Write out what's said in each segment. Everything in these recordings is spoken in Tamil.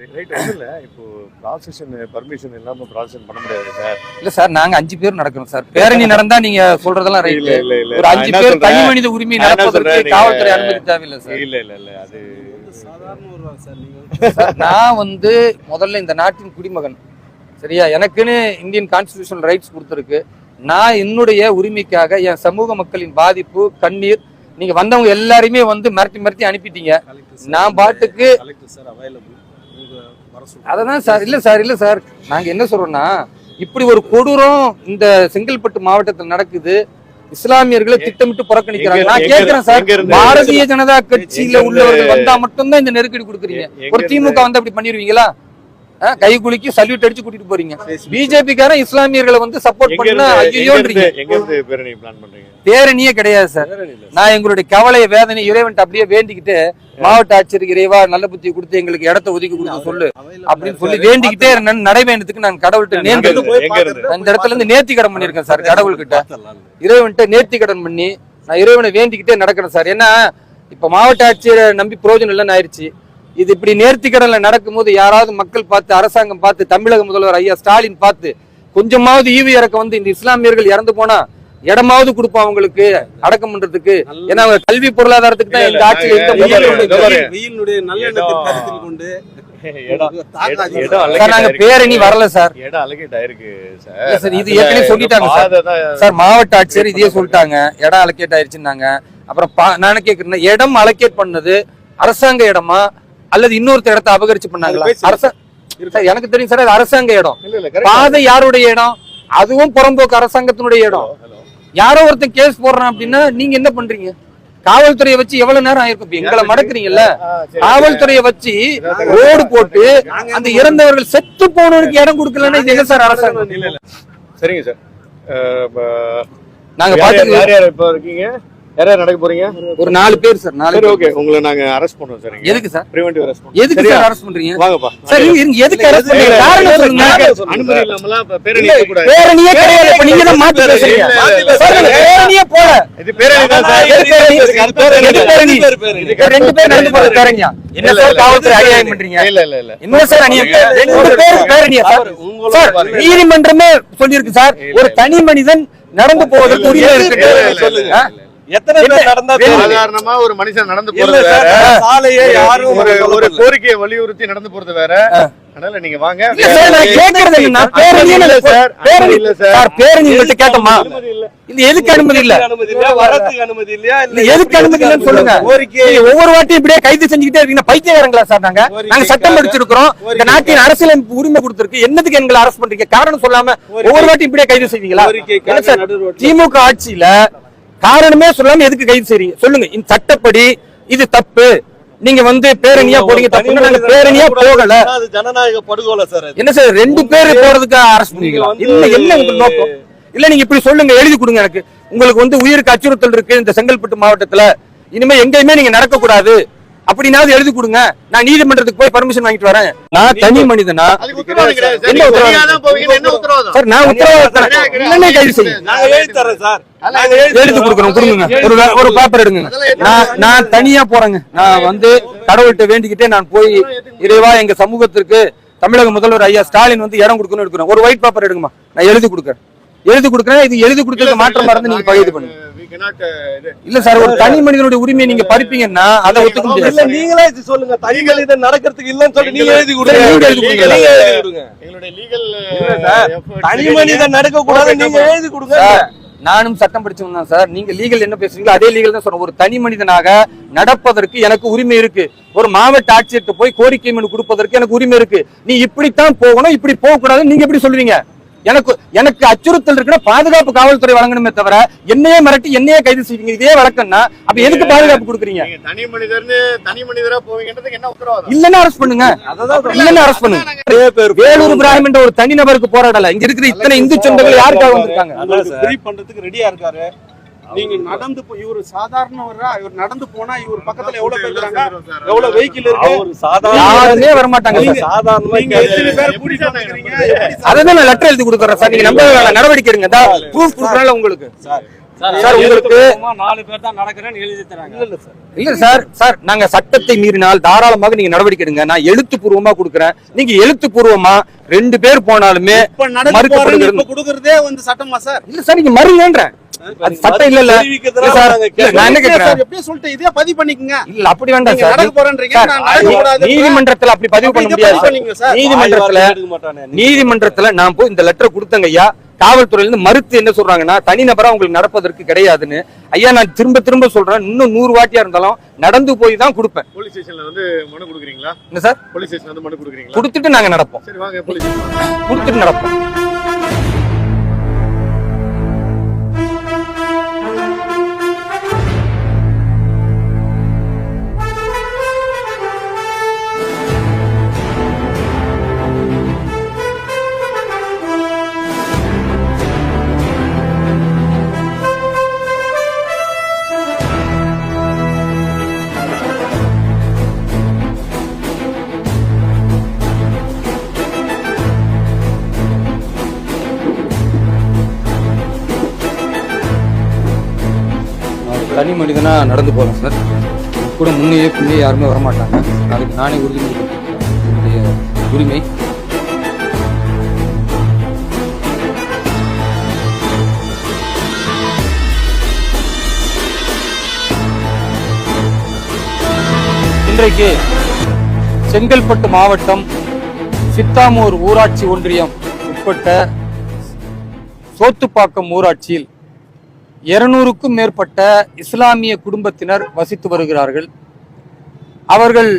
இப்போ ப்ராசஸன் பர்மிஷன் இல்லாம ப்ராசஸன் பண்ண முடியாது சார். இல்ல சார், நாங்க 5 பேர் நடக்கிறோம் சார். பேரணி நடந்தா நீங்க சொல்றதெல்லாம் ரைட். ஒரு 5 பேர் தனி மனித உரிமை நடப்பதற்கு காவல்துறை அனுமதி தேவையில்லை சார். இல்ல அது சாதாரண ஒரு சார். நான் முதல்ல இந்த நாட்டின் குடிமகன், சரியா? எனக்குன்னு இந்தியன் கான்ஸ்டிடியூஷனல் ரைட்ஸ் கொடுத்துருக்கு. நான் என்னுடைய உரிமைக்காக என் சமூக மக்களின் பாதிப்பு, கண்ணீர், நீங்க வந்தவங்க எல்லாருமே மிரட்டி அனுப்பிட்டீங்க. நான் பாட்டுக்கு அததான் சார். இல்ல சார், நாங்க என்ன சொல்றோம்னா, இப்படி ஒரு கொடூரம் இந்த செங்கல்பட்டு மாவட்டத்தில் நடக்குது. இஸ்லாமியர்களை திட்டமிட்டு புறக்கணிக்கிறாங்க. நான் கேட்கிறேன் சார், பாரதிய ஜனதா கட்சியில உள்ளவர்கள் வந்தா மட்டும்தான் இந்த நெருக்கடி கொடுக்குறீங்க. ஒரு திமுக வந்து அப்படி பண்ணிருவீங்களா? கை குலுக்கி சல்யூட் அடிச்சு கூட்டிட்டு போறீங்க. பிஜேபி காரன் இஸ்லாமியர்களை சப்போர்ட் பண்ண ஐயோன்றீங்க. பேரணியே கிடையாது சார். நான் எங்களுடைய கவலைய வேதனை இறைவன் அப்படியே வேண்டிக்கிட்டு, மாவட்ட ஆட்சியருக்கு இறைவா நல்ல புத்தி கொடுத்து எங்களுக்கு இடத்த ஒதுக்கி கொடுக்க சொல்லு அப்படின்னு சொல்லி வேண்டிக்கிட்டே நடைபயணத்துக்கு நான் கடவுள்கிட்ட இந்த இடத்துல இருந்து நேர்த்தி கடன் பண்ணிருக்கேன் சார். கடவுள்கிட்ட இறைவன்கிட்ட நேர்த்தி கடன் பண்ணி நான் இறைவனை வேண்டிக்கிட்டே நடக்கிறேன் சார். ஏன்னா இப்ப மாவட்ட ஆட்சியரை நம்பி பிரயோஜனம் இல்லைன்னு ஆயிடுச்சு. இது இப்படி நேர்த்தி கடன்ல நடக்கும் போது யாராவது மக்கள் பார்த்து, அரசாங்கம் பார்த்து, தமிழக முதல்வர் ஐயா ஸ்டாலின் பார்த்து கொஞ்சமாவது ஈவு இறக்க இந்த இஸ்லாமியர்கள் இறந்து போனா இடமாவது கொடுப்போம் அவங்களுக்கு அடக்கம் பண்றதுக்கு. ஏன்னா அவங்க கல்வி பொருளாதாரத்துக்கு தான் இந்த ஆட்சியில் நாங்க பேரணி வரல சார். இது ஏற்கனவே சொல்லிட்டாங்க சார். மாவட்ட ஆட்சியர் இதே சொல்லிட்டாங்க, இடம் அலோகேட் ஆயிருச்சுன்னாங்க. அப்புறம் நானே கேக்குறேன், இடம் அலோகேட் பண்ணது அரசாங்க இடமா அல்லது இன்னொருத்த இடத்தை அபகரிச்சு பண்ணாங்களா? எனக்கு தெரியும் சார், அது அரசாங்க இடம். பாதை யாருடைய இடம்? அதுவும் புறம்போக்கு அரசாங்கத்தினுடைய இடம். யாரோ ஒருத்தன் கேஸ் போடுறான் அப்படின்னா நீங்க என்ன பண்றீங்க? காவல்துறையை வச்சு எவ்வளவு நேரம் ஆயிருக்கும்? எங்களை மடக்குறீங்கல்ல. காவல்துறையை வச்சு ரோடு போட்டு அந்த இறந்தவர்கள் செத்து போனவனுக்கு இடம் கொடுக்கலன்னா இது என்ன சார் அரசாங்கம்? சரிங்க சார், நாங்க பாத்துக்கீங்க. யாராவது நடக்க போறீங்க? ஒரு 4 பேர் சார். 4 பேர். ஓகே, உங்களை நாங்க அரெஸ்ட் பண்றோம் சார். எதுக்கு சார்? பிரிவென்டிவ் அரெஸ்ட் பண்றோம். எதுக்கு சார் அரெஸ்ட் பண்றீங்க? வாங்கப்பா. சார் எதுக்கு அரெஸ்ட் பண்றீங்க? காரணம் சொல்லுங்க. அனுமதி இல்லாம பேரணி போக கூடாது. பேரணியே கிடையாது. இப்ப நீங்க தான் மாத்தி பேசுறீங்க. சார் பேரணியே போல. இது பேரணி தான் சார். எது பேரணி? எது பேரணி? இது 2 பேர் நடந்து போற பேரணியா? என்ன சார் காவல்துறை அநியாயம் பண்றீங்க? இல்ல என்ன சார் அநியாயம்? 2 பேர் பேரணியா சார்? சார் நீதிமன்றமே சொல்லிருக்கு சார், ஒரு தனி மனிதன் நடந்து போவதற்கு உரிமை இருக்கு. சொல்லுங்க, எத்தனை பேர் நடந்தா சாதாரணமா ஒரு மனுஷன் நடந்து போறது வேற, சாலையே யாரும் ஒரு கோரிக்கையை வலியுறுத்தி நடந்து போறது வேற. அதனால நீங்க வாங்க. நான் கேக்குறது என்ன, பேரணி இல்ல சார். பேரணி இல்ல சார். பேரணி கிட்ட கேட்டோமா? இல்ல எதுக்கு அனுமதி இல்ல? வரதுக்கு அனுமதி இல்லையா? இல்ல எதுக்கு அனுமதி இல்லன்னு சொல்லுங்க. ஒவ்வொரு வாட்டியும் இப்படியே கைது செஞ்சுக்கிட்டே இருக்கீங்க. பைத்தியக்காரங்களா சார்? நாங்க சட்டம் படிச்சிருக்கிறோம். இந்த நாட்டின் அரசியலமைப்பு உரிமை கொடுத்திருக்கு. என்னத்துக்கு எங்களை அரெஸ்ட் பண்றீங்க? காரணம் சொல்லாம ஒவ்வொரு வாட்டியும் இப்படியே கைது செய்வீங்களா? திமுக ஆட்சியில காரணமே சொல்லாம எதுக்கு கைது செய்றீங்க? சொல்லுங்க. இந்த சட்டப்படி இது தப்பு. நீங்க பேரணியா போறீங்க, தப்பு. நாங்க பேரணியா போகல. ஜனநாயக படுகொலை சார். என்ன சார் 2 பேர் போறதுக்கு அரெஸ்ட் பண்ணீங்களா? இல்ல என்ன உங்களுக்கு நோக்கம்? இல்ல நீங்க இப்படி சொல்லுங்க, எழுதி கொடுங்க எனக்கு. உங்களுக்கு உயிருக்கு அச்சுறுத்தல் இருக்கு இந்த செங்கல்பட்டு மாவட்டத்துல, இனிமே எங்கேயுமே நீங்க நடக்க கூடாது அப்படின்னாவது எழுதி கொடுங்க. நான் நீதிமன்றத்துக்கு போய் பர்மிஷன் வாங்கிட்டு வரேன். நான் தனி மனிதனா? என்ன உத்தரவாதம் சார்? நான் உத்தரவாதம் இல்லைன்னே கைது செய்யுங்க. எழுதி கொடுக்குறோம், கொடுங்க. ஒரு பேப்பர் எடுங்க. நான் தனியா போறேங்க. நான் கடவுள்கிட்ட வேண்டிக்கிட்டே நான் போய், இறைவா எங்க சமூகத்திற்கு தமிழக முதல்வர் ஐயா ஸ்டாலின் இடம் கொடுக்கணும் எடுக்கிறேன். ஒரு ஒயிட் பேப்பர் எடுங்கம்மா, நான் எழுதி கொடுக்குறேன். இது எழுதி கொடுத்தது மாற்றமா இருந்து நீங்க பகிர்ந்து பண்ணுங்க. இல்ல சார், ஒரு தனி மனிதனுடைய உரிமையை நீங்க பறிப்பீங்கன்னா அதை ஒத்துக்க முடியாது. இல்ல நீங்களே சொல்லுங்க, தனி மனிதன் நடக்கிறதுக்கு இல்லன்னு சொல்லி நீங்க எழுதி கொடுங்க. எங்களுடைய லீகல் தனி மனிதன் நடக்க கூடாது, நீங்க எழுதி கொடுங்க. நானும் சட்டம் படிச்சவங்க தான் சார். நீங்க லீகல் என்ன பேசுறீங்களோ அதே லீகல் தான் சொல்றேன். ஒரு தனி மனிதனாக நடப்பதற்கு எனக்கு உரிமை இருக்கு. ஒரு மாவட்ட ஆட்சியர்கிட்ட போய் கோரிக்கை மனு கொடுப்பதற்கு எனக்கு உரிமை இருக்கு. நீ இப்படித்தான் போகணும், இப்படி போக கூடாது நீங்க எப்படி சொல்லுவீங்க? எனக்கு அச்சுறுத்தல் இருக்குன்னா பாதுகாப்பு காவல்துறை வழங்கணுமே தவிர என்னையே மிரட்டி என்னையே கைது செய்வீங்க. இதே வழக்கம்னா அப்ப எதுக்கு பாதுகாப்பு கொடுக்குறீங்க? தனி மனிதரா போவீங்கன்றதுக்கு என்ன உத்தரவாதம்? இல்லன்னா அரெஸ்ட் பண்ணுங்க. இல்லன்னா அரெஸ்ட் பண்ணுங்க. வேலூர் இப்ராஹிம் என்ற ஒரு தனிநபருக்கு போராடல. இங்க இருக்கிற இத்தனை இந்து சொந்தங்கள் யாருக்காக வந்திருக்காங்க? ஃப்ரீ பண்றதுக்கு ரெடியா இருக்காரு. நீங்க நடந்து இவரு சாதாரணவரா, இவர் நடந்து போனா இவர் பக்கத்துல எவ்வளவு பேர் இருக்காங்க, எவ்வளவு வெஹிக்கிள் இருக்கு, அவர் சாதாரணமே வர மாட்டாங்க. நீங்க எத்தனை பேர் கூட்டி வந்திருக்கீங்க? அதான் நான் லெட்டர் எழுதி கொடுக்குறேன் சார். நீங்க நம்ப நடவடிக்கை எடுங்க. ப்ரூஃப் கொடுக்கறனால உங்களுக்கு சார் சார் உங்களுக்கு 4 பேர் தான் நடக்கிறேன்னு எழுதி தராங்க. இல்ல சார் நாங்க சட்டத்தை மீறினால் தாராளமாக நீங்க நடவடிக்கை எடுங்க. நான் எழுத்துப்பூர்வமா கொடுக்குறேன். நீங்க எழுத்துப்பூர்வமா 2 பேர் போனாலுமே கொடுக்கறதே வந்து சட்டமா சார்? இல்ல சார், நீங்க மறுங்கன்ற சட்டம் இல்ல நான் என்ன கேக்குறேன், எப்படியே சொல்லிட்டு இதே பதிவு பண்ணிக்கங்க. இல்ல அப்படி வேண்டாம் சார். நடக்க போறேன்றீங்க, நான் நடக்க கூடாது. நீதிமன்றத்துல அப்படி பதிவு பண்ண முடியாது சார். நீதிமன்றத்துல நான் போய் இந்த லெட்டர் கொடுத்தங்க ஐயா, காவல்துறையில இருந்து மறுத்து என்ன சொல்றாங்கன்னா தனிநபரா உங்களுக்கு நடப்பதற்கு கிடையாதுன்னு. ஐயா நான் திரும்ப சொல்றேன், இன்னும் 100 வாட்டியா இருந்தாலும் நடந்து போய் தான் கொடுப்பேன். போலீஸ் ஸ்டேஷன்ல வந்து மனு கொடுக்குறீங்களா? என்ன சார், போலீஸ் ஸ்டேஷன்ல வந்து மனு கொடுக்குறீங்களா? கொடுத்துட்டு நாங்க நடப்போம். சரி வாங்க, போலீஸ் ஸ்டேஷன் கொடுத்துட்டு நடப்போம். தனி மனிதனா நடந்து போறேன் சார். கூட முன்னையே பின்னே யாருமே வரமாட்டாங்க. அதுக்கு நானே உறுதி என்னுடைய உரிமை. இன்றைக்கு செங்கல்பட்டு மாவட்டம் சித்தாமூர் ஊராட்சி ஒன்றியம் உட்பட்ட சோத்துப்பாக்கம் ஊராட்சியில் 200க்கும் மேற்பட்ட இஸ்லாமிய குடும்பத்தினர் வசித்து வருகிறார்கள். அவர்கள்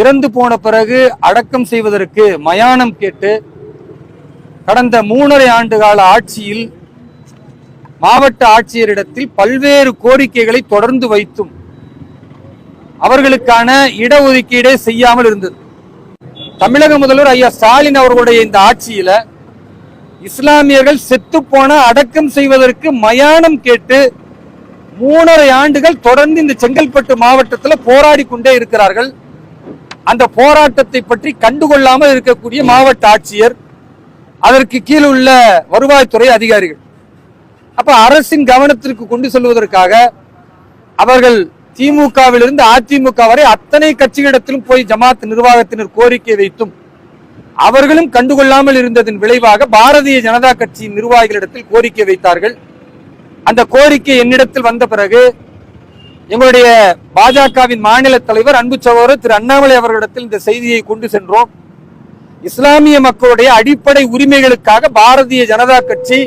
இறந்து போன பிறகு அடக்கம் செய்வதற்கு மயானம் கேட்டு கடந்த 3.5 ஆண்டு கால ஆட்சியில் மாவட்ட ஆட்சியரிடத்தில் பல்வேறு கோரிக்கைகளை தொடர்ந்து வைத்தும் அவர்களுக்கான இடஒதுக்கீடே செய்யாமல் இருந்தது. தமிழக முதல்வர் ஐயா ஸ்டாலின் அவர்களுடைய இந்த ஆட்சியில இஸ்லாமியர்கள் செத்து போன அடக்கம் செய்வதற்கு மயானம் கேட்டு 3.5 ஆண்டுகள் தொடர்ந்து இந்த செங்கல்பட்டு மாவட்டத்தில் போராடி கொண்டே இருக்கிறார்கள். அந்த போராட்டத்தை பற்றி கண்டுகொள்ளாமல் இருக்கக்கூடிய மாவட்ட ஆட்சியர், அதற்கு கீழ் உள்ள வருவாய்த்துறை அதிகாரிகள், அப்ப அரசின் கவனத்திற்கு கொண்டு செல்வதற்காக அவர்கள் திமுகவிலிருந்து அதிமுக வரை அத்தனை கட்சிகளிடத்திலும் போய் ஜமாத் நிர்வாகத்தினர் கோரிக்கை வைத்தும் அவர்களும் கண்டுகொள்ளாமல் இருந்ததன் விளைவாக பாரதிய ஜனதா கட்சியின் நிர்வாகிகளிடத்தில் கோரிக்கை வைத்தார்கள். அந்த கோரிக்கை என்னிடத்தில் வந்த பிறகு எங்களுடைய பாஜகவின் மாநில தலைவர் அன்பு சகோதரர் திரு அண்ணாமலை அவர்களிடத்தில் இந்த செய்தியை கொண்டு சென்றோம். இஸ்லாமிய மக்களுடைய அடிப்படை உரிமைகளுக்காக பாரதிய ஜனதா கட்சி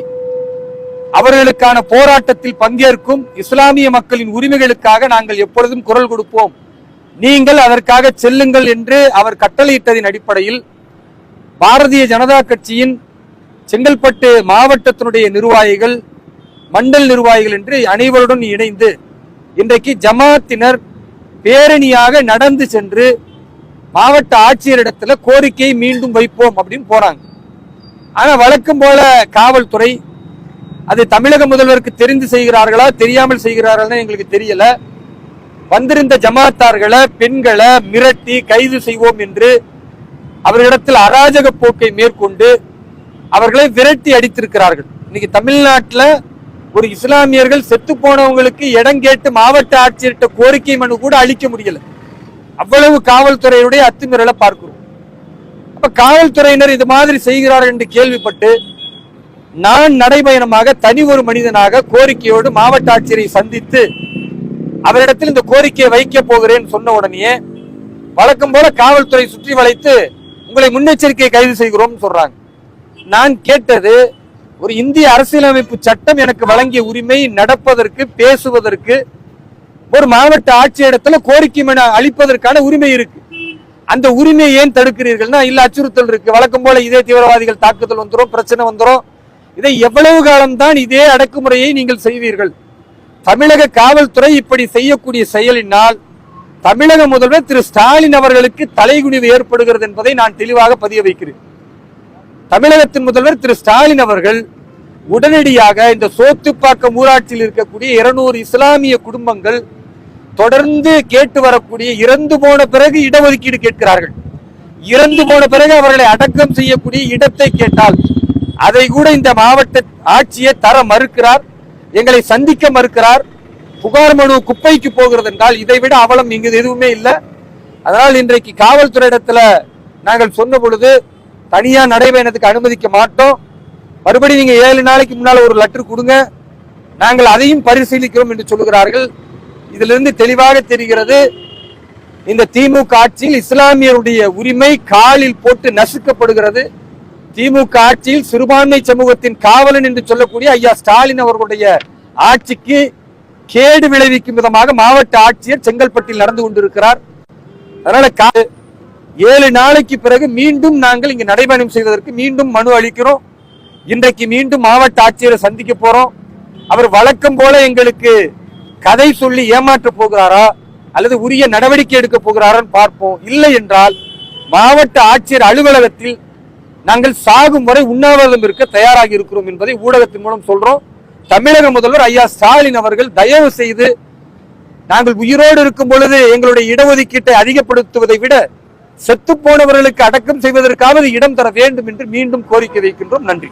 அவர்களுக்கான போராட்டத்தில் பங்கேற்கும். இஸ்லாமிய மக்களின் உரிமைகளுக்காக நாங்கள் எப்பொழுதும் குரல் கொடுப்போம், நீங்கள் அதற்காக செல்லுங்கள் என்று அவர் கட்டளையிட்டதின் அடிப்படையில் பாரதிய ஜனதா கட்சியின் செங்கல்பட்டு மாவட்டத்தினுடைய நிர்வாகிகள், மண்டல் நிர்வாகிகள் என்று அனைவருடன் இணைந்து இன்றைக்கு ஜமாத்தினர் பேரணியாக நடந்து சென்று மாவட்ட ஆட்சியரிடத்துல கோரிக்கையை மீண்டும் வைப்போம் அப்படின்னு போறாங்க. ஆனா வழக்கம் போல காவல்துறை அது தமிழக முதல்வருக்கு தெரிந்து செய்கிறார்களா தெரியாமல் செய்கிறார்களா எங்களுக்கு தெரியல. வந்திருந்த ஜமாத்தார்களை பெண்களை மிரட்டி கைது செய்வோம் என்று அவர்களிடத்தில் அராஜக போக்கை மேற்கொண்டு அவர்களை விரட்டி அடித்திருக்கிறார்கள். இன்னைக்கு தமிழ்நாட்டில் ஒரு இஸ்லாமியர்கள் செத்து போனவங்களுக்கு இடம் கேட்டு மாவட்ட ஆட்சியர்கிட்ட கோரிக்கை மனு கூட அளிக்க முடியல. அவ்வளவு காவல்துறையுடைய அத்துமீறலை பார்க்கிறோம். அப்ப காவல்துறையினர் இது மாதிரி செய்கிறார்கள் என்று கேள்விப்பட்டு நான் நடைபயணமாக தனி ஒரு மனிதனாக கோரிக்கையோடு மாவட்ட ஆட்சியரை சந்தித்து அவரிடத்தில் இந்த கோரிக்கையை வைக்க போகிறேன் சொன்ன உடனே வழக்கம் போல காவல்துறை சுற்றி வளைத்து உங்களை முன்னெச்சரிக்கை கைது செய்கிறோம் சொல்றாங்க. நான் கேட்டது, ஒரு இந்திய அரசியலமைப்பு சட்டம் எனக்கு வழங்கிய உரிமை நடப்பதற்கு பேசுவதற்கு ஒரு மாவட்ட ஆட்சியரிடத்துல கோரிக்கை மனு அளிப்பதற்கான உரிமை இருக்கு. அந்த உரிமையை ஏன் தடுக்கிறீர்கள்னா, இல்ல அச்சுறுத்தல் இருக்கு, வழக்கம் போல இதே தீவிரவாதிகள் தாக்குதல் வந்துடும், பிரச்சனை வந்துடும், இதை எவ்வளவு காலம்தான் இதே அடக்குமுறையை நீங்கள் செய்வீர்கள்? தமிழக காவல்துறை இப்படி செய்யக்கூடிய செயலினால் தமிழக முதல்வர் திரு ஸ்டாலின் அவர்களுக்கு தலைகுனிவு ஏற்படுகிறது என்பதை நான் தெளிவாக பதிய வைக்கிறேன். தமிழகத்தின் முதல்வர் திரு ஸ்டாலின் அவர்கள் உடனடியாக இந்த சோத்துப்பாக்கம் ஊராட்சியில் இருக்கக்கூடிய 200 இஸ்லாமிய குடும்பங்கள் தொடர்ந்து கேட்டு வரக்கூடிய இறந்து போன பிறகு இடஒதுக்கீடு கேட்கிறார்கள். இறந்து போன பிறகு அவர்களை அடக்கம் செய்யக்கூடிய இடத்தை கேட்டால் அதை கூட இந்த மாவட்ட ஆட்சியை தர மறுக்கிறார். எங்களை சந்திக்க மறுக்கிறார். புகார் மனு குப்பைக்கு போகிறது என்றால் இதை விட அவலம் இங்கு எதுவுமே இல்லை. அதனால் இன்றைக்கு காவல்துறை இடத்துல நாங்கள் சொன்ன பொழுது தனியா நடைபயணத்துக்கு அனுமதிக்க மாட்டோம், மறுபடியும் நீங்க 7 நாளைக்கு முன்னால ஒரு லெட்டர் கொடுங்க, நாங்கள் அதையும் பரிசீலிக்கிறோம் என்று சொல்லுகிறார்கள். இதிலிருந்து தெளிவாக தெரிகிறது, இந்த திமுக ஆட்சியில் இஸ்லாமியருடைய உரிமை காலில் போட்டு நசுக்கப்படுகிறது. திமுக ஆட்சியில் சிறுபான்மை சமூகத்தின் காவலன் என்று சொல்லக்கூடிய ஐயா ஸ்டாலின் அவர்களுடைய ஆட்சிக்கு கேடு விளைவிக்கும் விதமாக மாவட்ட ஆட்சியர் செங்கல்பட்டில் நடந்து கொண்டிருக்கிறார். அதனால 7 நாளைக்கு பிறகு மீண்டும் நாங்கள் இங்கு நடைபயணம் செய்வதற்கு மீண்டும் மனு அளிக்கிறோம். இன்றைக்கு மீண்டும் மாவட்ட ஆட்சியரை சந்திக்க போறோம். அவர் வழக்கம் போல எங்களுக்கு கதை சொல்லி ஏமாற்ற போகிறாரா அல்லது உரிய நடவடிக்கை எடுக்க போகிறாரான்னு பார்ப்போம். இல்லை என்றால் மாவட்ட ஆட்சியர் அலுவலகத்தில் நாங்கள் சாகும் வரை உண்ணாவிரதம் இருக்க தயாராகி இருக்கிறோம் என்பதை ஊடகத்தின் மூலம் சொல்றோம். தமிழக முதல்வர் ஐயா ஸ்டாலின் அவர்கள் தயவு செய்து நாங்கள் உயிரோடு இருக்கும் பொழுது எங்களுடைய இடஒதுக்கீட்டை அதிகப்படுத்துவதை விட செத்து போனவர்களுக்கு அடக்கம் செய்வதற்காவது இடம் தர வேண்டும் என்று மீண்டும் கோரிக்கை வைக்கின்றோம். நன்றி.